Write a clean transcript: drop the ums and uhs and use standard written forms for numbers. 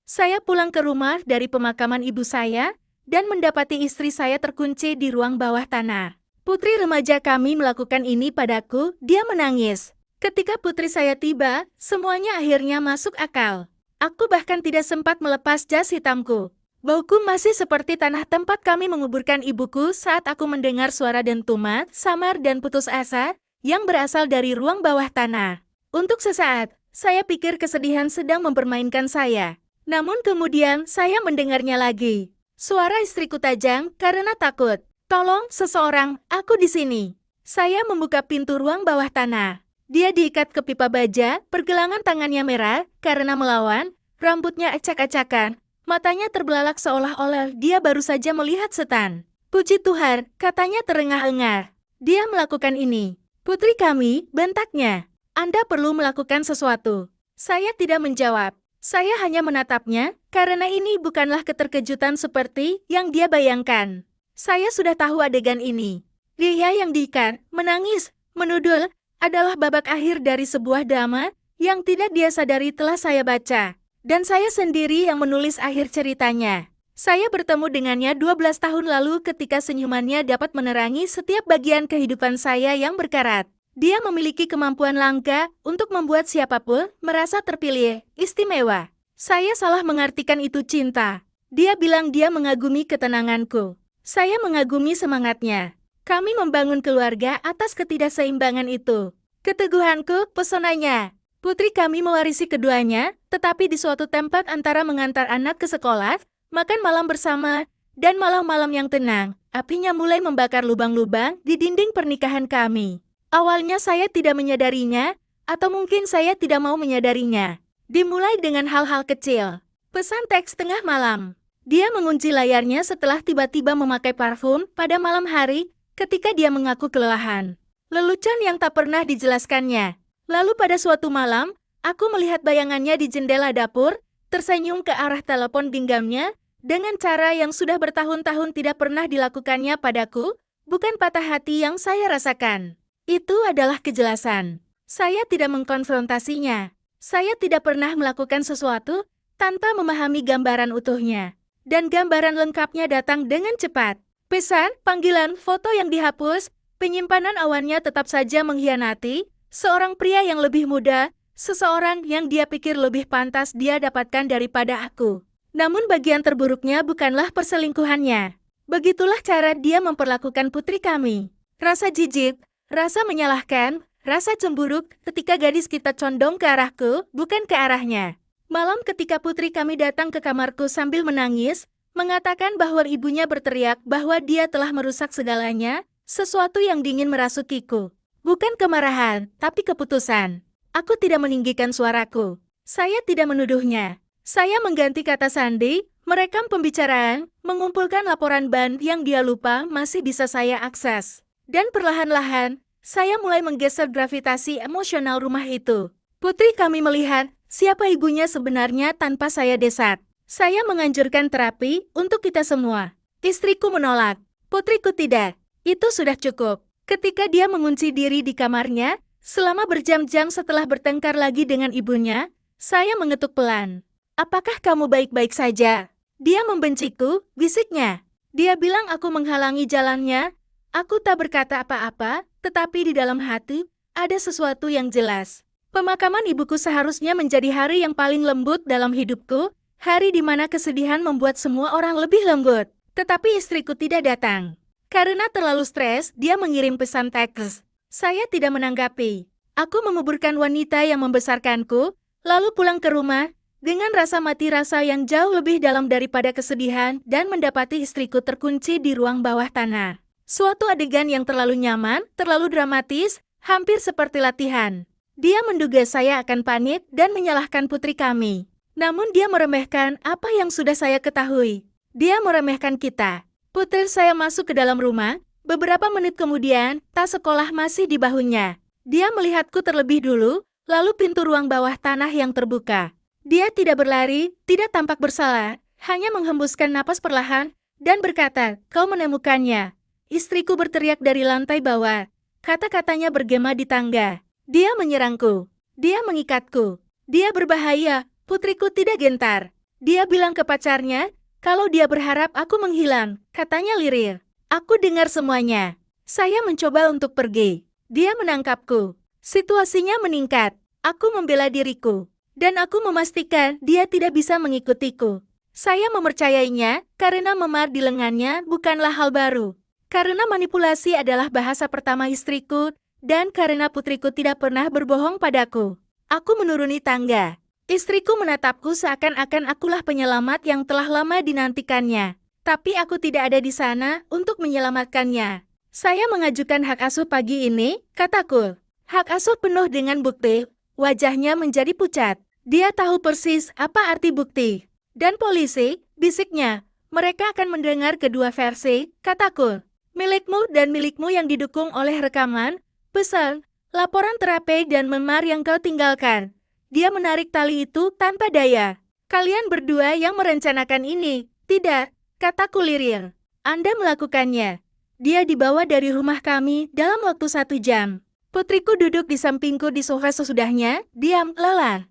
Saya pulang ke rumah dari pemakaman ibu saya dan mendapati istri saya terkunci di ruang bawah tanah. Putri remaja kami melakukan ini padaku, dia menangis. Ketika putri saya tiba, semuanya akhirnya masuk akal. Aku bahkan tidak sempat melepas jas hitamku. Bauku masih seperti tanah tempat kami menguburkan ibuku saat aku mendengar suara dentuman, samar dan putus asa yang berasal dari ruang bawah tanah. Untuk sesaat, saya pikir kesedihan sedang mempermainkan saya. Namun kemudian saya mendengarnya lagi. Suara istriku tajam karena takut. Tolong, seseorang, aku di sini. Saya membuka pintu ruang bawah tanah. Dia diikat ke pipa baja, pergelangan tangannya merah karena melawan, rambutnya acak-acakan, matanya terbelalak seolah-olah dia baru saja melihat setan. Puji Tuhan, katanya terengah-engah. Dia melakukan ini. Putri kami, bentaknya. Anda perlu melakukan sesuatu. Saya tidak menjawab. Saya hanya menatapnya, karena ini bukanlah keterkejutan seperti yang dia bayangkan. Saya sudah tahu adegan ini. Dia yang diikat, menangis, menudul, adalah babak akhir dari sebuah drama yang tidak dia sadari telah saya baca. Dan saya sendiri yang menulis akhir ceritanya. Saya bertemu dengannya 12 tahun lalu ketika senyumannya dapat menerangi setiap bagian kehidupan saya yang berkarat. Dia memiliki kemampuan langka untuk membuat siapapun merasa terpilih, istimewa. Saya salah mengartikan itu cinta. Dia bilang dia mengagumi ketenanganku. Saya mengagumi semangatnya. Kami membangun keluarga atas ketidakseimbangan itu. Keteguhanku, pesonanya. Putri kami mewarisi keduanya, tetapi di suatu tempat antara mengantar anak ke sekolah, makan malam bersama, dan malam-malam yang tenang, apinya mulai membakar lubang-lubang di dinding pernikahan kami. Awalnya saya tidak menyadarinya, atau mungkin saya tidak mau menyadarinya. Dimulai dengan hal-hal kecil. Pesan teks tengah malam. Dia mengunci layarnya setelah tiba-tiba memakai parfum pada malam hari ketika dia mengaku kelelahan. Lelucon yang tak pernah dijelaskannya. Lalu pada suatu malam, aku melihat bayangannya di jendela dapur, tersenyum ke arah telepon genggamnya, dengan cara yang sudah bertahun-tahun tidak pernah dilakukannya padaku, bukan patah hati yang saya rasakan. Itu adalah kejelasan. Saya tidak mengkonfrontasinya. Saya tidak pernah melakukan sesuatu tanpa memahami gambaran utuhnya. Dan gambaran lengkapnya datang dengan cepat. Pesan, panggilan, foto yang dihapus, penyimpanan awannya tetap saja mengkhianati, seorang pria yang lebih muda, seseorang yang dia pikir lebih pantas dia dapatkan daripada aku. Namun bagian terburuknya bukanlah perselingkuhannya. Begitulah cara dia memperlakukan putri kami. Rasa jijik, rasa menyalahkan, rasa cemburu ketika gadis kita condong ke arahku, bukan ke arahnya. Malam ketika putri kami datang ke kamarku sambil menangis, mengatakan bahwa ibunya berteriak bahwa dia telah merusak segalanya, sesuatu yang dingin merasukiku. Bukan kemarahan, tapi keputusan. Aku tidak meninggikan suaraku. Saya tidak menuduhnya. Saya mengganti kata sandi, merekam pembicaraan, mengumpulkan laporan ban yang dia lupa masih bisa saya akses. Dan perlahan-lahan, saya mulai menggeser gravitasi emosional rumah itu. Putri kami melihat siapa ibunya sebenarnya tanpa saya desak. Saya menganjurkan terapi untuk kita semua. Istriku menolak. Putriku tidak. Itu sudah cukup. Ketika dia mengunci diri di kamarnya, selama berjam-jam setelah bertengkar lagi dengan ibunya, saya mengetuk pelan. Apakah kamu baik-baik saja? Dia membenciku, bisiknya. Dia bilang aku menghalangi jalannya. Aku tak berkata apa-apa, tetapi di dalam hati, ada sesuatu yang jelas. Pemakaman ibuku seharusnya menjadi hari yang paling lembut dalam hidupku, hari di mana kesedihan membuat semua orang lebih lembut. Tetapi istriku tidak datang. Karena terlalu stres, dia mengirim pesan teks. Saya tidak menanggapi. Aku menguburkan wanita yang membesarkanku, lalu pulang ke rumah, dengan rasa mati rasa yang jauh lebih dalam daripada kesedihan dan mendapati istriku terkunci di ruang bawah tanah. Suatu adegan yang terlalu nyaman, terlalu dramatis, hampir seperti latihan. Dia menduga saya akan panik dan menyalahkan putri kami. Namun dia meremehkan apa yang sudah saya ketahui. Dia meremehkan kita. Putri saya masuk ke dalam rumah. Beberapa menit kemudian, tas sekolah masih di bahunya. Dia melihatku terlebih dulu, lalu pintu ruang bawah tanah yang terbuka. Dia tidak berlari, tidak tampak bersalah, hanya menghembuskan napas perlahan, dan berkata, "Kau menemukannya." Istriku berteriak dari lantai bawah. Kata-katanya bergema di tangga. Dia menyerangku. Dia mengikatku. Dia berbahaya. Putriku tidak gentar. Dia bilang ke pacarnya, kalau dia berharap aku menghilang, katanya Lirir. Aku dengar semuanya. Saya mencoba untuk pergi. Dia menangkapku. Situasinya meningkat. Aku membela diriku. Dan aku memastikan dia tidak bisa mengikutiku. Saya mempercayainya karena memar di lengannya bukanlah hal baru. Karena manipulasi adalah bahasa pertama istriku, dan karena putriku tidak pernah berbohong padaku. Aku menuruni tangga. Istriku menatapku seakan-akan akulah penyelamat yang telah lama dinantikannya. Tapi aku tidak ada di sana untuk menyelamatkannya. Saya mengajukan hak asuh pagi ini, kataku. Hak asuh penuh dengan bukti. Wajahnya menjadi pucat. Dia tahu persis apa arti bukti. Dan polisi, bisiknya, mereka akan mendengar kedua versi, kataku. Milikmu dan milikmu yang didukung oleh rekaman, pesan, laporan terapi dan memar yang kau tinggalkan. Dia menarik tali itu tanpa daya. Kalian berdua yang merencanakan ini, tidak, kataku Lirir. Anda melakukannya. Dia dibawa dari rumah kami dalam waktu 1 jam. Putriku duduk di sampingku di sofa sesudahnya, diam, lelah.